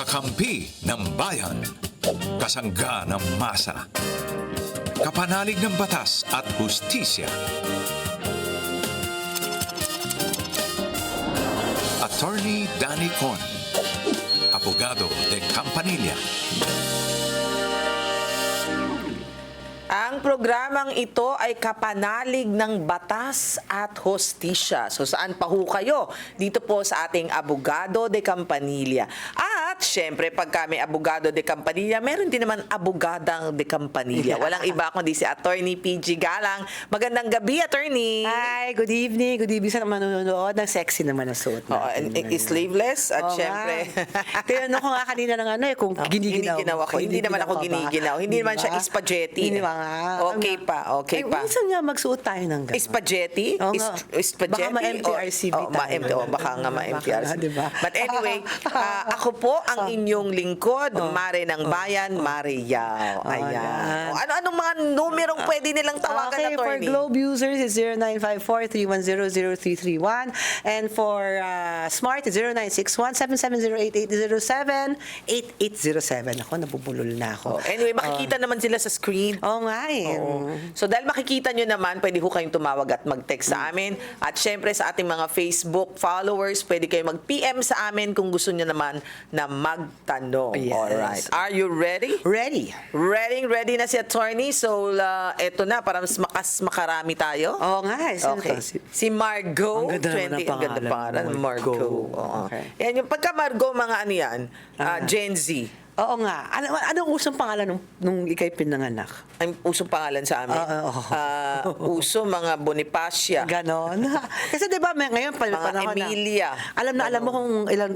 Kakampi ng bayan. Kasangga ng masa. Kapanalig ng batas at hustisya. Attorney Danny Con. Abogado de Campanilla. Ang programang ito ay kapanalig ng batas at hostisya. So saan pa ho kayo? Dito po sa ating Abogado de Campanilla. At syempre, pag kami Abogado de Campanilla, meron din naman Abogadang de Campanilla. Walang iba kundi si Attorney PG Galang. Magandang gabi, Attorney! Hi, good evening. Good evening sa manonood. Ang sexy naman ang suot natin. Sleeveless at syempre... Kaya ko nga kanina ng kung giniginaw ako. Hindi naman ako giniginaw. Hindi naman siya spaghetti. Hindi ba nga? Okay pa, okay pa. Minsan nga magsuot tayo ng gano'n. Spaghetti? Spaghetti? Baka ma-MTRCB tayo. Baka nga ma-MTRCB. Diba? But anyway, ako po ang inyong lingkod, Mare ng Bayan, Mare Yao. Ayan. Anong mga numerong pwede nilang tawagan, Okay, for Attorney? Globe users, it's 0954-310-0331. And for Smart, it's 0961-7708-807. Ako, nabubulol na ako. Anyway, makikita naman sila sa screen. Oo nga eh. So dahil makikita nyo naman, pwede ho kayong tumawag at mag-text sa amin. At syempre sa ating mga Facebook followers, pwede kayo mag-PM sa amin kung gusto nyo naman na magtanong. Yes. Alright. Are you ready? Ready. Ready na si Attorney. So eto na, para mas makarami tayo. Oo nga eh. Sino Okay. to? Si Margot. Ang ganda naman ng Ang ganda pangalan. pangalan. Margot. Oo. Okay. Yan, yung pagka Margot, mga ano yan, Gen Z. Oo nga. Anong usong pangalan nung ikay pinanganak? Ang usong pangalan sa amin. Uso, mga Bonifacia. Ganon. Kasi 'di ba ngayon panahon Emilia. Na, alam mo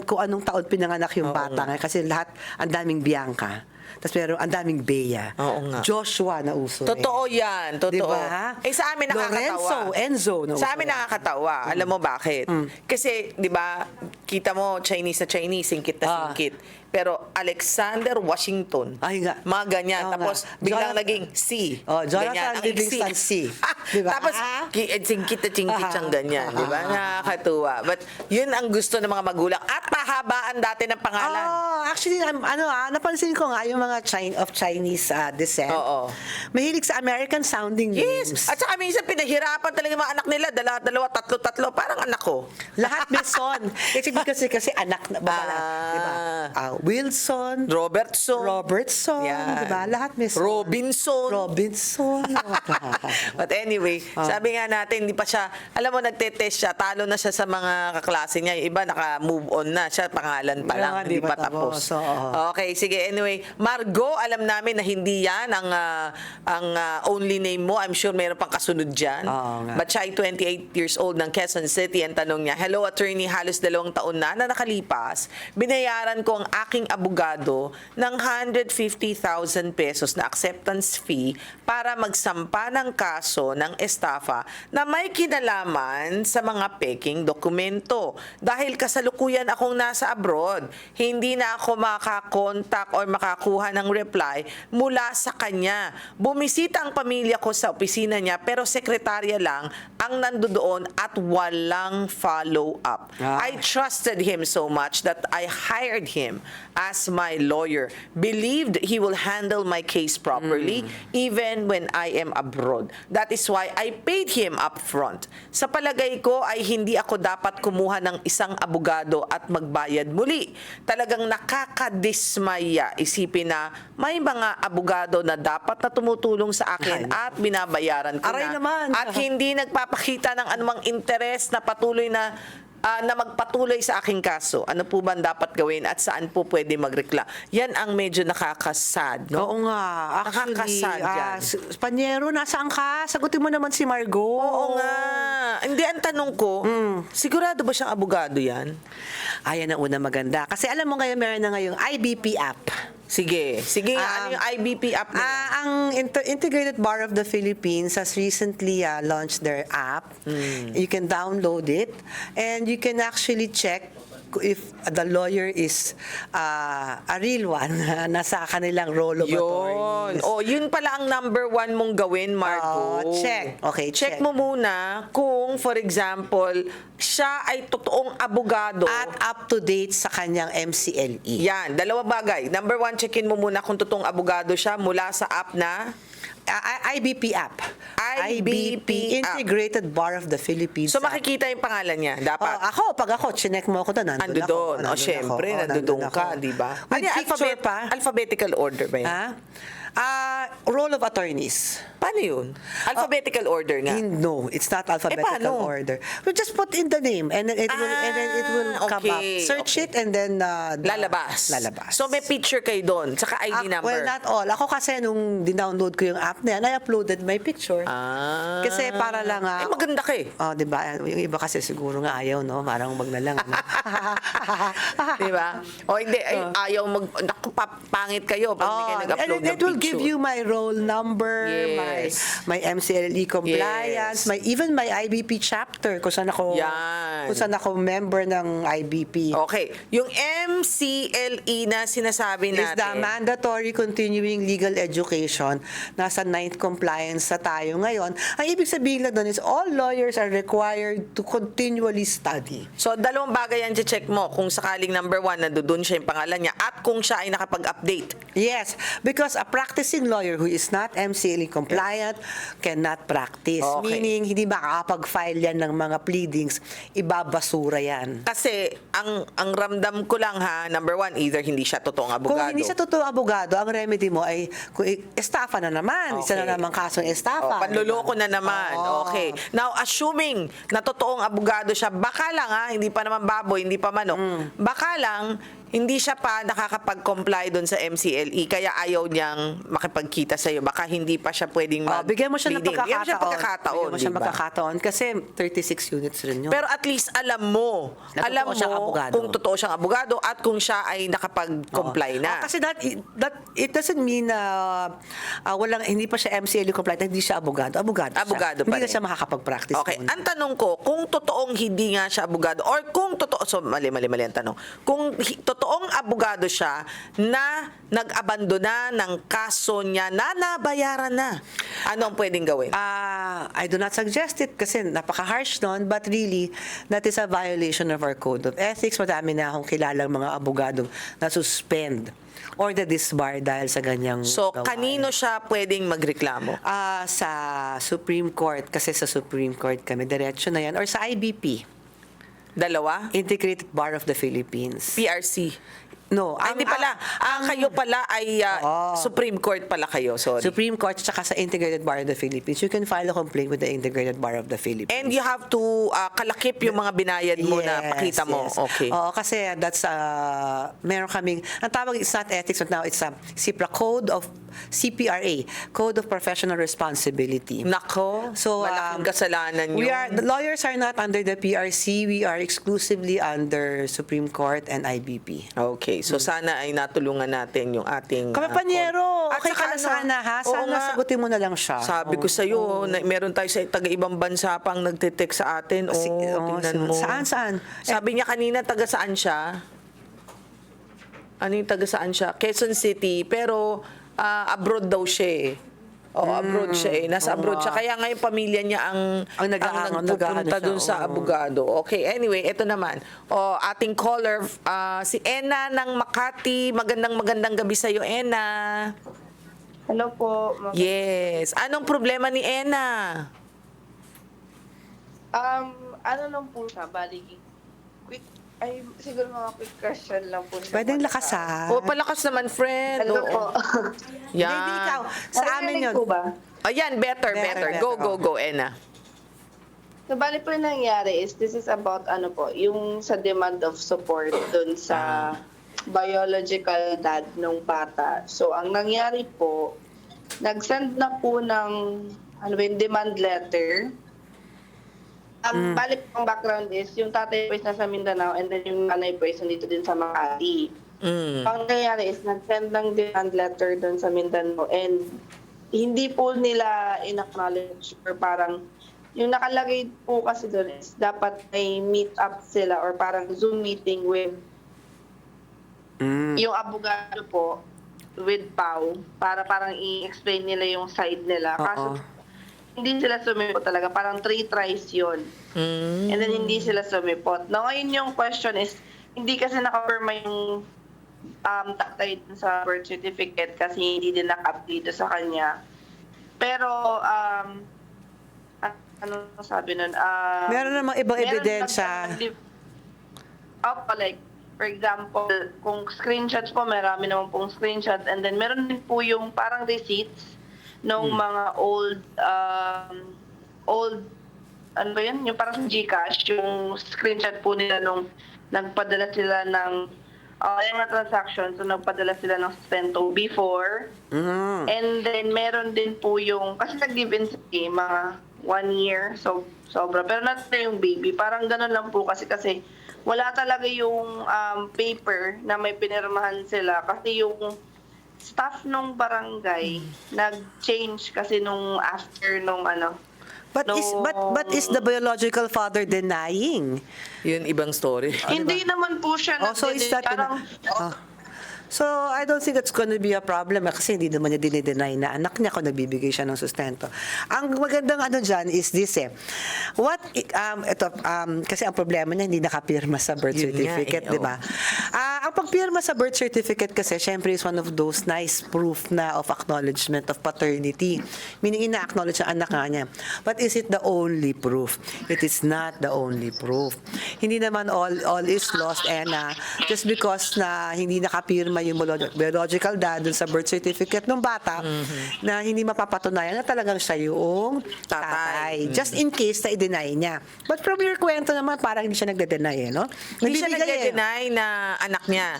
kung anong taon pinanganak yung bata ngayon kasi lahat ang daming Bianca. Tapos pero ang daming Bea. Oo nga. Joshua na uso. Totoo yan. Totoo. Diba? Sa amin nakakatawa. Lorenzo, Enzo na uso. Sa amin nakakatawa. Alam mo bakit? Kasi, di ba, kita mo, Chinese na Chinese, singkit na singkit. Pero Alexander Washington. Ay nga. Mga ganyan. Oo Tapos, nga. biglang Jonathan- naging C. Jonathan Ang Livingston C. Diba? Tapos, singkit na singkit siyang ganyan. Di ba? Nakakatuwa. But, yun ang gusto ng mga magulang. At pahabaan dati ng pangalan. Actually, napansin ko nga yung mga Chinese descent. Oo. Mahilig sa American sounding names. Yes. At saka minsan pinahirapan talaga yung mga anak nila. Dalawa, tatlo. Parang anak ko. Lahat may son. kasi anak na ba? Diba? Wilson, Robertson, Yan. diba? Lahat may son. Robinson. But anyway, sabi nga natin, hindi pa siya, alam mo, nagte-test siya, talo na siya sa mga kaklase niya. Yung iba, naka-move on na siya, pangalan pa lang, hindi pa tapos. Okay, sige, anyway. Margot, alam namin na hindi yan ang only name mo. I'm sure meron pang kasunod dyan. But siya ay 28 years old ng Quezon City. Ang tanong niya, hello, attorney, halos 2 taon na nakalipas. Binayaran ko ang aking abogado ng 150,000 pesos na acceptance fee para magsampa ng kaso ng estafa na may kinalaman sa mga peking dokumento. Dahil kasalukuyan akong nasa abroad, hindi na ako makakontak or makakuha ng reply mula sa kanya. Bumisita ang pamilya ko sa opisina niya pero sekretarya lang ang nandoon at walang follow-up. I trusted him so much that I hired him as my lawyer, believed he will handle my case properly even when I am abroad. That is why I paid him up front. Sa palagay ko ay hindi ako dapat kumuha ng isang abogado at magbayad muli. Talagang nakakadismaya isipin na may mga abogado na dapat na tumutulong sa akin at binabayaran ko Aray na. naman. At hindi nagpapakita ng anumang interes na patuloy na magpatuloy sa aking kaso. Ano po ba ang dapat gawin at saan po pwede magrekla? Yan ang medyo nakakasad, no? Oo nga. Actually, Nakakasad yan. Panyero, nasaan ka? Sagutin mo naman si Margot. Oo nga. Hindi, ang tanong ko, sigurado ba siyang abogado yan? Ayan ang una maganda. Kasi alam mo ngayon, meron na ngayong IBP app. Sige nga, ano yung IBP app na yan? Ang Integrated Bar of the Philippines has recently launched their app. You can download it and you can actually check if the lawyer is a real one, nasa kanilang role of Yun. attorneys. Yun pala ang number one mong gawin, Marco. Check. Okay, check. Check mo muna kung, for example, siya ay totoong abogado. At up to date sa kanyang MCLE. Yan, dalawa bagay. Number one, checkin mo muna kung totoong abogado siya mula sa app na IBP app. IBP app. Integrated Bar of the Philippines. So app. makikita yung pangalan niya, dapat. Pag ako, chinek mo ako doon, Ando doon. Syempre, nandoon ka, di ba? With Ano yan, picture pa. alphabetical order ba yan? Role of attorneys. Paano yun? Alphabetical order nga. No, it's not alphabetical paano? order. We just put in the name and then it will come up. Okay, Search it and then Lalabas. So may picture kayo doon, saka ID number. Well, not all. Ako kasi nung dinownload ko yung app na yan, I uploaded my picture. Kasi para lang maganda ka eh. di ba? Yung iba kasi siguro nga ayaw, no? Parang wag na lang. Ano? Di ba? Hindi, ayaw naku, pangit kayo pag hindi kayo nag-upload and ng it will give picture. you my roll number, Yes. my MCLE compliance, Yes. even my IBP chapter kung saan ako Yan. kung saan ako member ng IBP. Okay. Yung MCLE na sinasabi Is the natin. mandatory continuing legal education. Nasa 9th compliance sa tayo ngayon. Ang ibig sabihin lang doon is all lawyers are required to continually study. So, dalawang bagay yan check mo. Kung sakaling number one, nandoon siya yung pangalan niya at kung siya ay nakapag-update. Yes, because a practicing lawyer who is not MCLE compliant cannot practice. Okay. Meaning, hindi makakapag-file yan ng mga pleadings, ibabasura yan. Kasi, ang ramdam ko lang number one, either hindi siya totoong abogado. Kung hindi siya totoong abogado, ang remedy mo ay estafa na naman. Isa Okay. na naman kasong estafa. Panluloko na naman. Oo. Okay. Now, assuming na totoong abogado siya, baka lang hindi pa naman baboy, hindi pa manok. Baka lang, hindi siya pa nakakapag-comply doon sa MCLE, kaya ayaw niyang makipagkita sa'yo. Baka hindi pa siya pwedeng Bigyan mo siya ng pleading. pagkakataon. Bigyan mo siya pagkakataon. Bigyan mo siya diba? pagkakataon. Kasi 36 units rin yun. Pero at least alam mo. Na totoo siyang abogado. Kung totoo siyang abogado at kung siya ay nakapag-comply na. Kasi that it doesn't mean na hindi pa siya MCLE compliant, hindi siya abogado. Abogado siya. Abogado pa Hindi na rin. siya makakapag-practice. Okay, doon. ang tanong ko, kung totoong hindi nga siya abogado or kung totoo, so mali ang tanong. Kung totoong abogado siya na nag-abandona ng kaso niya na nabayaran na, ano ang pwedeng gawin? I do not suggest it kasi napaka-harsh nun, but really, that is a violation of our code of ethics. Madami na akong kilalang mga abogadong na-suspend or the disbar dahil sa ganyang So, gawain. kanino siya pwedeng magreklamo? Sa Supreme Court, kasi sa Supreme Court kami, diretso na yan, or sa IBP, Dalawa? Integrated Bar of the Philippines. PRC? No, Hindi pala. Kayo pala ay Supreme Court pala kayo. Sorry. Supreme Court tsaka sa Integrated Bar of the Philippines. You can file a complaint with the Integrated Bar of the Philippines. And you have to kalakip yung mga binayad mo na pakita mo. Yes. Okay. Oo, kasi that's, meron kaming, ang tawag is not ethics, but now it's a CPRA, Code of Professional Responsibility. Nako, So, malaking kasalanan yun. the lawyers are not under the PRC. We are exclusively under Supreme Court and IBP. Okay, so sana ay natulungan natin yung ating Kapapanyero, At okay saka ka na sana ha? oo Sana nga. sagutin mo na lang siya. Sabi ko sa iyo, meron tayo sa taga-ibang bansa pang nagte-text sa atin. Tingnan mo. Saan? Sabi niya kanina, taga saan siya? Ano yung taga saan siya? Quezon City, pero abroad daw siya eh. Abroad siya eh. Nasa abroad siya. Kaya ngayon pamilya niya ang nagpupunta dun sa abogado. Okay, anyway, ito naman. Ating caller, si Ena ng Makati. Magandang gabi sa'yo, Ena. Hello po. Yes. Anong problema ni Ena? Ano lang po siya, siguro mga quick question lang po siya. Pwedeng lakasan. Palakas naman, friend. Hello Oo. po. Hindi, ikaw. Sa amin yun. Po ba? Ayan, better. Better. Go, Ena. So, bali po yung nangyari is, this is about, yung sa demand of support dun sa biological dad ng bata. So, ang nangyari po, nag-send na po ng, demand letter. Bali po ang background is, yung tatay po is nasa Mindanao and then yung nanay po is nandito din sa Makati. Ang nangyari is, nag-send ng demand letter dun sa Mindanao and hindi po nila in-acknowledge or parang yung nakalagay po kasi doon is dapat may meet up sila or parang Zoom meeting with yung abogado po with Pau para parang i-explain nila yung side nila. Kaso hindi sila sumipot talaga. Parang 3 tries yun. And then hindi sila sumipot. Now, ngayon yung question is, hindi kasi nakapirma yung tatay dun sa birth certificate kasi hindi din naka-update sa kanya. Pero, ano sabi nun? Meron namang ibang ebidensya. Like, for example, kung screenshots po, marami naman pong screenshot. And then, meron din po yung parang receipts nung mga old, ano ba yun? Yung parang Gcash, yung screenshot po nila nung nagpadala sila ng, yung mga transactions, so nagpadala sila ng sustento before. And then, meron din po yung, kasi nag-give in stay, mga 1 year, so sobra. Pero not na yung baby. Parang ganun lang po kasi wala talaga yung paper na may pinirmahan sila kasi yung staff nung barangay nag-change kasi nung after nung ano. But is the biological father denying? Yun, ibang story. Hindi naman po siya So is that parang So, I don't think that's going to be a problem kasi hindi naman niya dinideny na anak niya kung nagbibigay siya ng sustento. Ang magandang ano dyan is this kasi ang problema niya hindi nakapirma sa birth Yun nga, certificate, di ba? Ang pagpirma sa birth certificate kasi syempre is one of those nice proof na of acknowledgement of paternity. Meaning ina-acknowledge ang anak nga niya. But is it the only proof? It is not the only proof. Hindi naman all is lost and just because na hindi nakapirma yung biological dad dun sa birth certificate ng bata na hindi mapapatunayan na talagang siya yung tatay. Just in case na i-deny niya. But from your kwento naman, parang hindi siya nagde-deny, no? Hindi siya Nagbibigay nagde-deny na anak niya.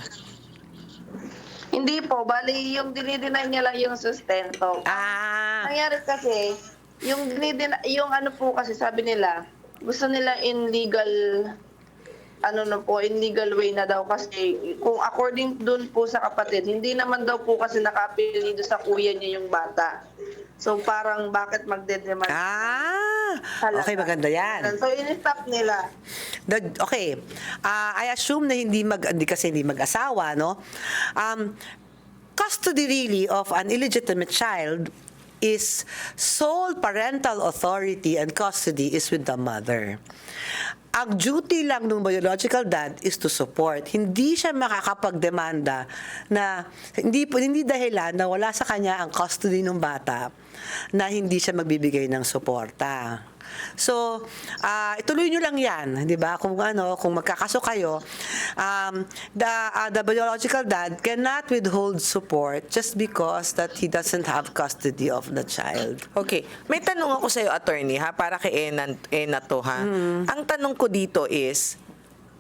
hindi po. Bali, yung dinideny niya lang yung sustento. Nangyari kasi, yung ano po kasi sabi nila, gusto nila in legal in legal way na daw kasi kung according dun po sa kapatid, hindi naman daw po kasi nakapilido sa kuya niya yung bata. So parang bakit magdedemand? Okay, maganda yan. So in-stop nila. Okay. I assume na hindi mag-asawa, no? Custody really of an illegitimate child is sole parental authority and custody is with the mother. Ang duty lang ng biological dad is to support. Hindi siya makakapagdemanda na hindi dahilan na wala sa kanya ang custody ng bata na hindi siya magbibigay ng suporta. So, ituloy nyo lang yan, di ba? Kung magkakaso kayo, the biological dad cannot withhold support just because that he doesn't have custody of the child. Okay. May tanong ako sa'yo, attorney, ha? Para kay Ena to, ha? Ang tanong ko dito is,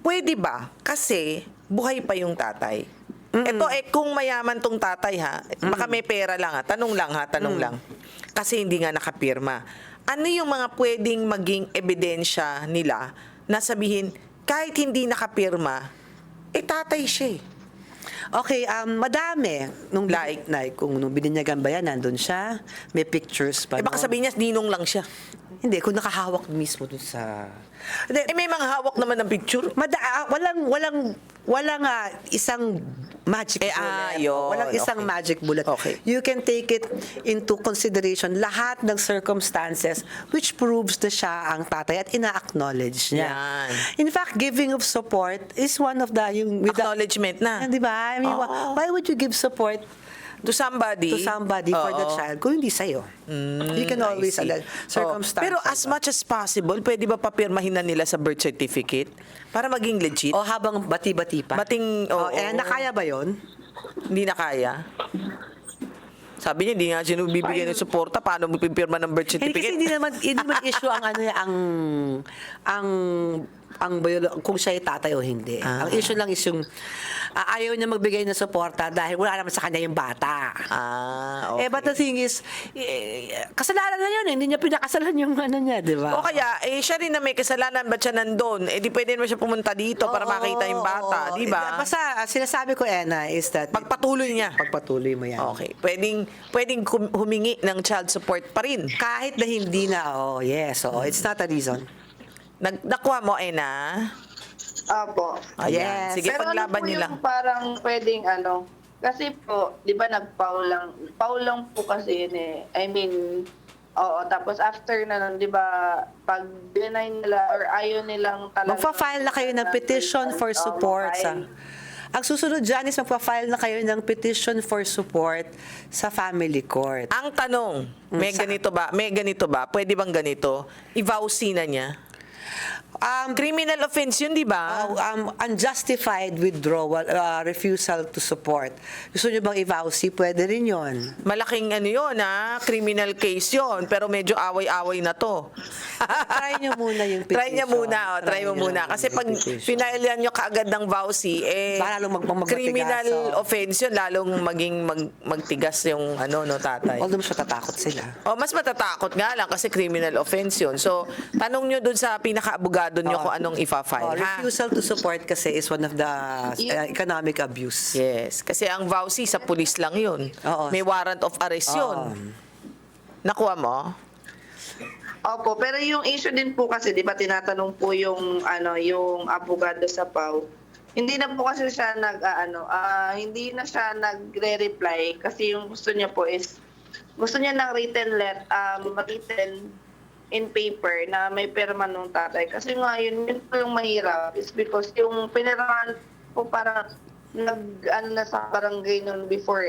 pwede ba? Kasi, buhay pa yung tatay. Ito, kung mayaman tong tatay, ha? Baka may pera lang, ha? Tanong lang. Kasi hindi nga nakapirma. Ano yung mga pwedeng maging ebidensya nila na sabihin, kahit hindi nakapirma, tatay siya. Okay, madami. Kung nung bininyagan ba yan, nandun siya, may pictures pa. Baka sabihin niya, ninong lang siya. Hindi, kung nakahawak mismo dun sa... May mga hawak naman ng picture. Walang isang magic bullet. Walang isang magic bullet. Okay. You can take it into consideration lahat ng circumstances which proves na siya ang tatay at ina-acknowledge niya. Yan. In fact, giving of support is one of the... Acknowledgement na. Di ba? I mean, why would you give support to somebody for the child kung hindi sa'yo? You can always circumstances. Pero as much as possible, pwede ba papirmahin na nila sa birth certificate para maging legit? O habang bati-bati pa? Nakaya ba yon? Hindi na kaya. Sabi niya, hindi nga siya bibigyan ng suporta. Paano magpipirma ng birth certificate? Kasi hindi naman issue ang kung siya ay tatay o hindi. Ang issue lang is yung ayaw niya magbigay ng suporta dahil wala naman sa kanya yung bata. Okay. But the thing is, kasalanan na yun. Hindi niya pinakasalan yung ano niya, di ba? O kaya, siya rin na may kasalanan, ba't siya nandun? Di pwede naman siya pumunta dito para makita yung bata, di ba? Basta, sinasabi ko, Ena, is that Pagpatuloy niya. pagpatuloy mo yan. Okay. Pwedeng humingi ng child support pa rin. Kahit na hindi na, yes. So, it's not a reason. Nakuha mo, Ena? Opo. Ayan. Yes. Sige, Pero paglaban ano po niyo lang. yung parang pwedeng kasi po, di ba nag-pau lang po kasi yun eh. I mean, oo, tapos after na nun, di ba, pag deny nila or ayaw nilang talaga. Magpa-file na kayo ng petition for support. Ang susunod dyan is magpa-file na kayo ng petition for support sa family court. Ang tanong, may ganito ba? Pwede bang ganito? I-vowsy na niya? Criminal offense yun, di ba? Unjustified withdrawal, refusal to support. Gusto nyo bang i-vowsy? Pwede rin yun. Malaking yun, criminal case yun. Pero medyo away-away na to. Try nyo muna yung petition. Try niya muna, try mo nyo muna. lang Kasi yung pag petition. finailan nyo kaagad ng vowsy, Baka lalong magmatigas, criminal offense yun, lalong maging magtigas yung tatay. Although mas matatakot sila. Mas matatakot nga lang kasi criminal offense yun. So, tanong nyo dun sa pinaka-abogado nyo kung anong ifa-file, ha? Refusal to support kasi is one of the economic abuse. Yes. Kasi ang vowsy sa pulis lang yun. Oo. May warrant of arrest yun. Nakuha mo? Opo, pero yung issue din po kasi, di ba tinatanong po yung abogado sa PAW. Hindi na po kasi siya hindi na siya nagre-reply kasi yung gusto niya po is gusto niya ng written in paper na may pirma ng tatay. Kasi nga yun po yung mahirap is because yung pinirmahan po parang na sa barangay noon before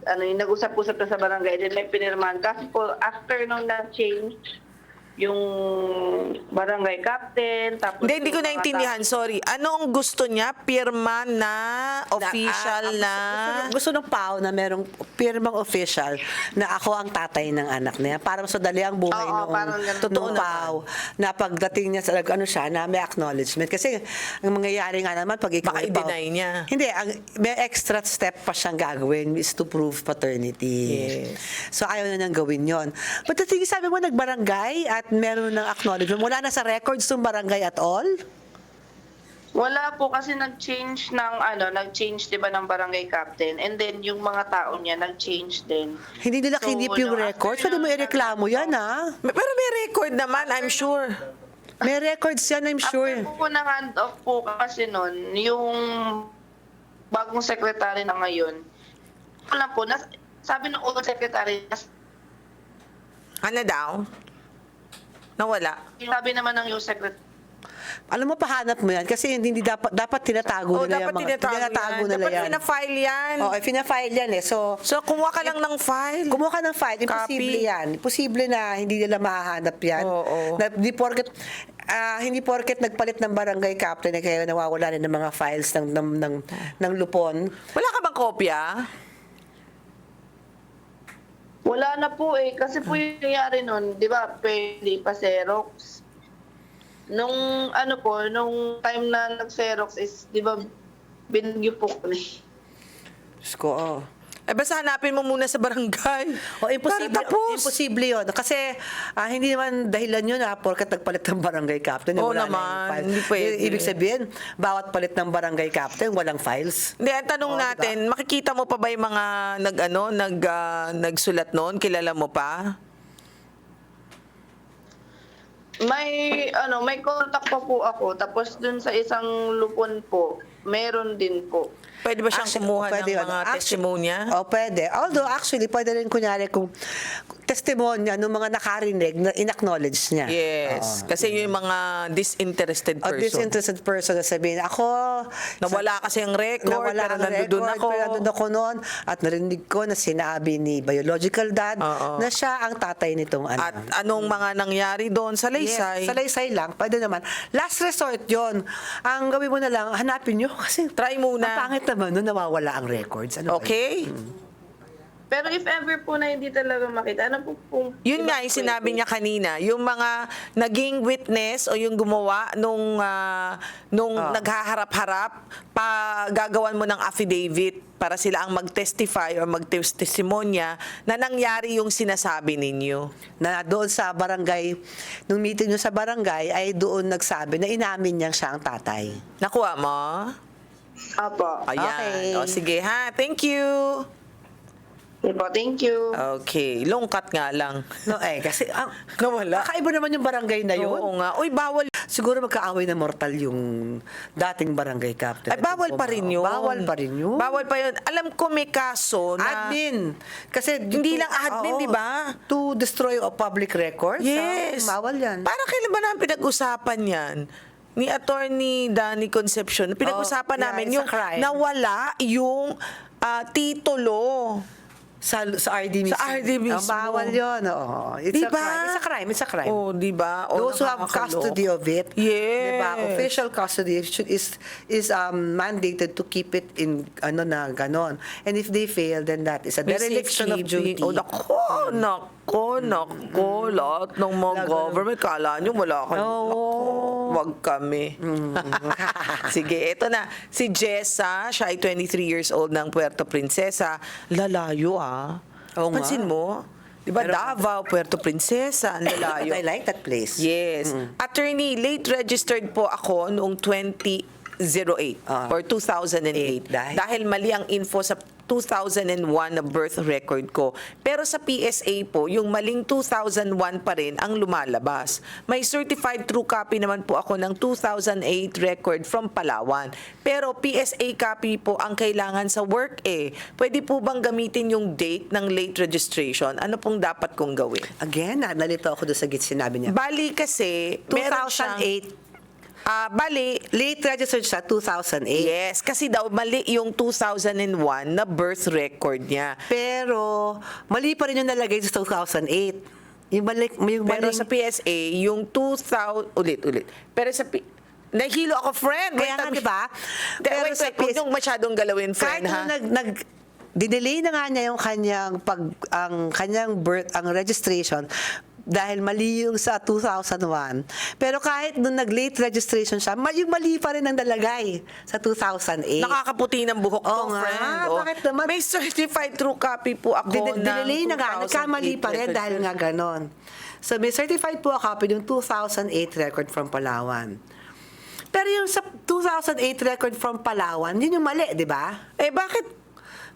nag-usap-usap na sa barangay din may pinirmahan. Kasi po after nung na-change yung barangay captain, tapos Hindi ko naintindihan. Sorry. Anong gusto niya? Pirma na official na... Gusto ng PAO na merong pirmang official na ako ang tatay ng anak niya. Para mas madali ang buhay nung PAO na pagdating niya sa na may acknowledgement. Kasi ang mangyayari nga naman pag ikaw Baka i-deny niya. Hindi, may extra step pa siyang gagawin is to prove paternity. Yes. So ayaw na niyang gawin yon. But the thing is, sabi mo nagbarangay at meron ng acknowledgement. Wala na sa records ng barangay at all? Wala po kasi nag-change nag-change 'di ba ng barangay captain and then yung mga tao niya nag-change din. Hindi nila So, kinip yung records. Pwede mo ireklamo yan, ha? Pero may record naman, I'm sure. May records yan, I'm sure. After po na hand off po kasi noon, yung bagong secretary na ngayon, wala po, sabi ng old secretary, Ano daw? Nawala. sabi naman ng yung secretary, Alam mo, pahanap mo yan kasi hindi dapat tinatago nila dapat yan. tinatago yan. nila Dapat yan. pina-file yan. Fina-file yan eh. So, Kumuha ka lang ng file. kumuha ka ng file. Imposible Copy. yan. Imposible na hindi nila mahahanap yan. Oo. Hindi porket nagpalit ng barangay captain na kayo nawawala rin ng mga files ng lupon. Wala ka bang kopya? wala na po eh. Kasi po yung nangyari nun, di ba, pwede pa Xerox. Nung nung time na nag-Xerox is, di ba, binigyo po kami. Diyos ko, Basta hanapin mo muna sa barangay. Imposible, Para tapos. imposible yun. Kasi hindi naman dahilan yun porkat nagpalit ng barangay captain. Oo wala na yung naman, file. hindi pwede. Ibig sabihin, bawat palit ng barangay captain, walang files. Hindi, ang tanong natin, makikita mo pa ba yung mga nagsulat noon? Kilala mo pa? May contact pa po ako. Tapos dun sa isang lupon po, meron din po. Pwede ba siyang kumuha ng mga testimonya? Pwede. Although, actually, pwede rin kunyari kung testimonya ng mga nakarinig na in-acknowledge niya. Yes. Kasi yung mga disinterested O person. disinterested person na sabihin, ako... Nawala kasi ang record, pero nandun ako. Pero nandun ako noon at narinig ko na sinabi ni biological dad Oo. na siya ang tatay nitong anak. At anong mga nangyari doon sa Laysay? Yes, sa Laysay lang, pwede naman. Last resort yon. Ang gawin mo na lang, hanapin nyo kasi Try muna. ang pangit naman nun, nawawala ang records. Ano ba yun? Okay? Pero if ever po na hindi talaga makita, ano po pong... Yun nga ibang yung sinabi pwede? niya kanina, yung mga naging witness o yung gumawa nung naghaharap-harap, gagawan mo ng affidavit para sila ang mag-testify or mag-testimonya na nangyari yung sinasabi ninyo. Na doon sa barangay, nung meeting nyo sa barangay, ay doon nagsabi na inamin niyang siya ang tatay. Nakuha mo? Apo. Ayan. Okay. O sige ha, thank you. Okay po, thank you. Okay, lungkat nga lang. No, kasi Nawala. kakaiba naman yung barangay na yun. Oo nga. Uy, bawal. Siguro magkaaway na mortal yung dating barangay captain. Ay, bawal pa rin yun. Bawal pa rin yun. Bawal pa yun. Alam ko may kaso na... Admin. Kasi Hindi lang admin, di ba? To destroy a public records. Yes. Bawal yan. Para kailan ba namin pinag-usapan yan? Ni Attorney Danny Concepcion, pinag-usapan yeah, namin it's a yung crime. nawala yung titulo. Sa RD mismo. Sa RD mismo. Bawal yun. Oo. It's Diba? a crime. It's a crime. Oh, di ba? Oh, Those who have nakakaloko. custody of it, Yes. diba, official custody is mandated to keep it in ganon. And if they fail, then that is a May dereliction of safekeeping. duty. Oh, nako, lahat ng mga Lahat government, kala nyo wala kayo. Oo. Nako, wag kami. Sige, eto na. Si Jessa, siya ay 23 years old ng Puerto Princesa. Lalayo Oo nga. Pansin mo? Di ba Pero- Davao, Puerto Princesa, ang lalayo. I like that place. Yes. Attorney, late registered po ako noong 2008 or 2008. Dahil mali ang info sa 2001 na birth record ko. Pero sa PSA po, yung maling 2001 pa rin ang lumalabas. May certified true copy naman po ako ng 2008 record from Palawan. Pero PSA copy po ang kailangan sa work Pwede po bang gamitin yung date ng late registration? Ano pong dapat kong gawin? Again, nalito ako doon sa sinabi niya. Bali kasi, meron siyang... 2008. Bali, Late registered siya, 2008. yes, kasi daw mali yung 2001 na birth record niya. Pero, mali pa rin yung nalagay sa 2008. Yung Pero maling- sa PSA, yung 2000, ulit. Pero sa nahilo ako, friend. Kaya nga, di ba? Pero Pero sa huwag niyong masyadong galawin, kahit friend, ha? nung dinelay na nga niya yung kanyang birth, ang registration, dahil mali yung sa 2001. Pero kahit nung nag-late registration siya, yung mali pa rin ang nalagay sa 2008. Nakakaputi ng buhok Oo to, nga, friend. bakit naman? May certified true copy po ako ng Dinelay na nga, 2008 nagkamali pa rin record. dahil nga ganon. So, may certified po a copy ng 2008 record from Palawan. Pero yung sa 2008 record from Palawan, yun yung mali, di ba? Bakit?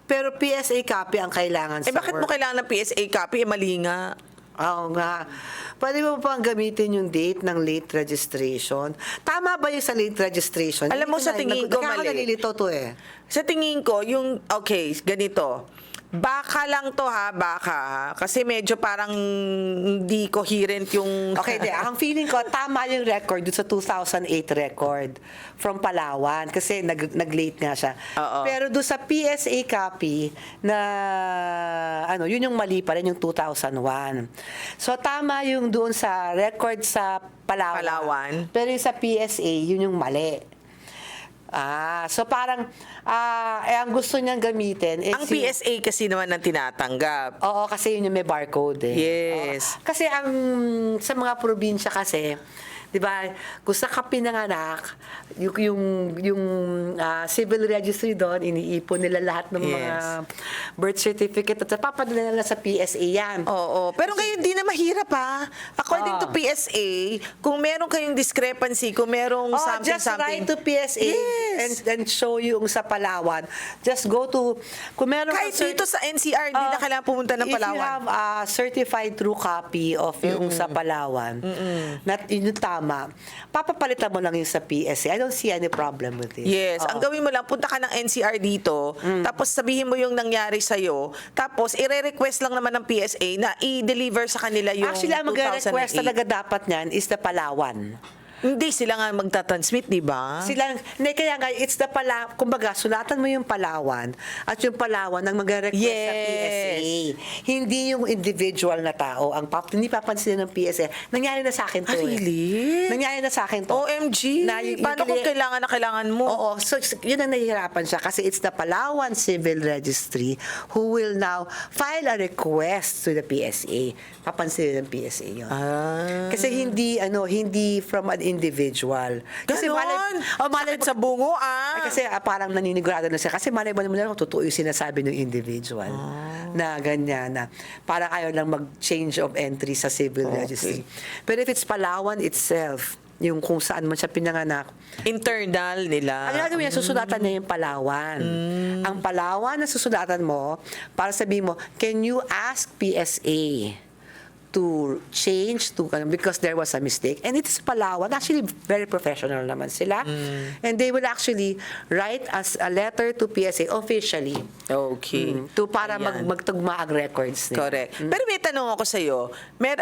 Pero PSA copy ang kailangan sa Bakit mo work. kailangan ng PSA copy? Mali nga. Oo nga. Pwede mo pang gamitin yung date ng late registration. Tama ba yung sa late registration? Alam mo, sa tingin ko, mali. Nalilito to Sa tingin ko, ganito. Baka lang to baka. Kasi medyo parang hindi coherent yung... Okay, ang feeling ko, tama yung record dun sa 2008 record from Palawan kasi nag-late nga siya. Oo. Pero doon sa PSA copy na yun yung mali pa rin yung 2001. So tama yung doon sa record sa Palawan. Pero yung sa PSA, yun yung mali. So parang ang gusto niyang gamitin is Ang PSA kasi naman ang tinatanggap. Oo, kasi yun yung may barcode Yes. Oo. Kasi sa mga probinsya kasi, 'di ba, kung sa ka pinanganak, yung civil registry doon, iniipon nila lahat ng mga birth certificate at papadala nila sa PSA yan. Oo. Pero ngayon, di na mahirap According to PSA, kung meron kayong discrepancy, kung merong something, just write to PSA Yes. and show yung sa Palawan. Just go to, kung meron Kahit kang dito sa NCR, di na kailangan pumunta ng If you Palawan. have a certified true copy of yung sa Palawan, yun yung tama, papapalitan mo lang yung sa PSA. I don't see any problem with it. Yes. Oo. Ang gawin mo lang, punta ka ng NCR dito, tapos sabihin mo yung nangyari sa'yo, tapos ire-request lang naman ng PSA na i-deliver sa kanila yung Actually, ang 2008. mag-request talaga dapat niyan is the Palawan. Hindi sila nga magtatransmit, di ba? Silang, kaya nga, it's the kumbaga, sulatan mo yung Palawan at yung Palawan ang mag-request sa PSA. Hindi yung individual na tao ang hindi papansin ng PSA. Nangyari na sa akin to. Really? Nangyari na sa akin to. OMG! Paano kung kailangan na kailangan mo? Oo, so yun ang nahihirapan siya kasi it's the Palawan Civil Registry who will now file a request to the PSA. Papansin ng PSA yun. Kasi hindi from an individual. Kasi Ganon? malay Sakit sa bungo, Kasi parang naninigurado na siya. Kasi malay mo naman kung totoo yung sinasabi ng individual. Na ganyan na. Parang ayaw lang mag-change of entry sa civil registry. Pero if it's Palawan itself, yung kung saan man siya pinanganak, Internal nila. ang gagawin niya, susulatan niya yung Palawan. Ang Palawan na susulatan mo, para sabihin mo, can you ask PSA to change because there was a mistake? And it's Palawan. Actually, very professional naman sila. And they will actually write as a letter to PSA officially. Okay. Para Ayan. magtugma ang records nila. Correct. Pero may tanong ako sa'yo.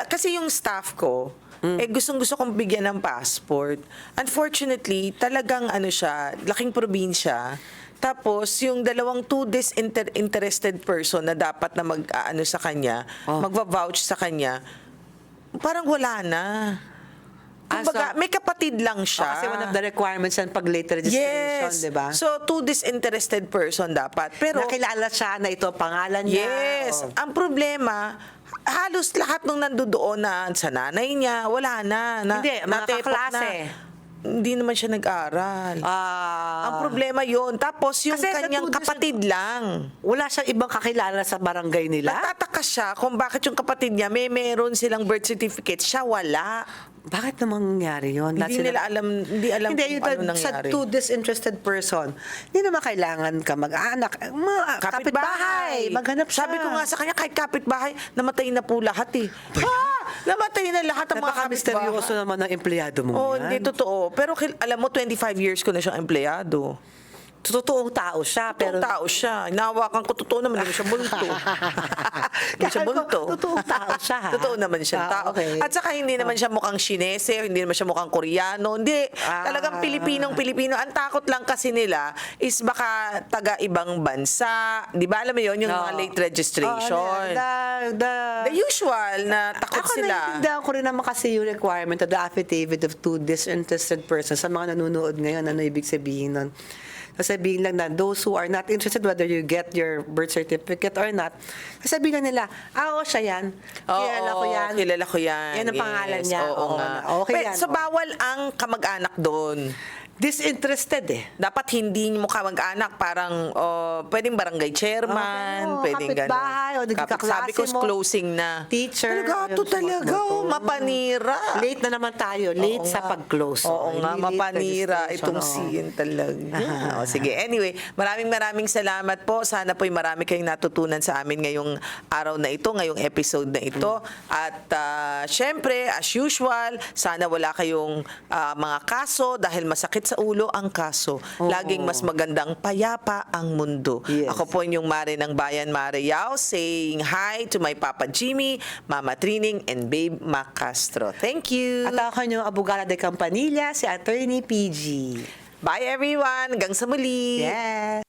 Kasi yung staff ko, gustong-gusto kong bigyan ng passport. Unfortunately, talagang siya, laking probinsya. Tapos, yung dalawang two disinterested person na dapat na sa kanya, magva-vouch sa kanya, parang wala na. Kumbaga, may kapatid lang siya. Kasi one of the requirements yan pag late registration, Yes. di ba? So, two disinterested person dapat. Pero, Nakilala siya na ito, pangalan niya. yes. Oh. Ang problema, halos lahat nung nandoon na sa nanay niya, wala na. Hindi, mga natepok kaklase. Hindi naman siya nag-aral. Ah. Ang problema yun. Tapos yung Kasi kanyang natulis- kapatid lang. Wala siyang ibang kakilala sa barangay nila? Nagtataka siya kung bakit yung kapatid niya meron silang birth certificate, siya wala. Bakit namang nangyari yun? Hindi nila alam, hindi alam Hindi, kung ano sa nangyari. two disinterested person, hindi naman kailangan ka mag-anak. Kapitbahay, maghanap siya. Sabi ko nga sa kanya, kahit kapitbahay, namatay na po lahat eh. Namatay na lahat ang mga kapitbahay. Napaka-misteryoso naman ng empleyado mo Oo, yan. hindi totoo. Pero alam mo, 25 years ko na siyang empleyado. Totoong tao siya. Pero Pero tao siya. Inawakan ko, totoo naman, hindi siya multo. Hindi siya Kaya ko, multo. totoong tao siya, ha? Totoo naman siya tao. Okay. At saka hindi naman siya mukhang Chinese, hindi naman siya mukhang Koreano. Hindi. Talagang Pilipinong-Pilipino. Ang takot lang kasi nila is baka taga ibang bansa. Di ba alam mo yun? Yung mga late registration. The usual na takot Ako sila. naiintindihan ko rin naman kasi yung requirement of the affidavit of two disinterested persons sa mga nanonood ngayon. Ano ibig sabihin nun? Sasabihin lang na those who are not interested whether you get your birth certificate or not, sasabihin lang nila, oo, siya yan. Kilala ko yan. Kilala ko yan. Yan ang pangalan niya. Oo nga. Okay yan. So, bawal ang kamag-anak doon. Disinterested eh. Dapat hindi mo kamag-anak, parang pwedeng barangay chairman, pwedeng gano'n. kapitbahay, o nagkaklase Sabi ko, mo, closing na. teacher. Talaga, ito Ayun, talaga, mapanira. Late na naman tayo. Late sa pag-close. Oo nga, Late mapanira registration, itong oo. scene talaga. Sige, anyway, maraming salamat po. Sana po'y marami kayong natutunan sa amin ngayong araw na ito, ngayong episode na ito. At syempre, as usual, sana wala kayong mga kaso dahil masakit sa ulo ang kaso. Laging mas magandang payapa ang mundo. Yes. Ako po yung Mare ng Bayan, Mare Yao, saying hi to my Papa Jimmy, Mama Trining, and Babe Macastro. Thank you. At ako yung abogada de Campanilla, si Attorney PG. Bye everyone. Hanggang sa muli. Yes.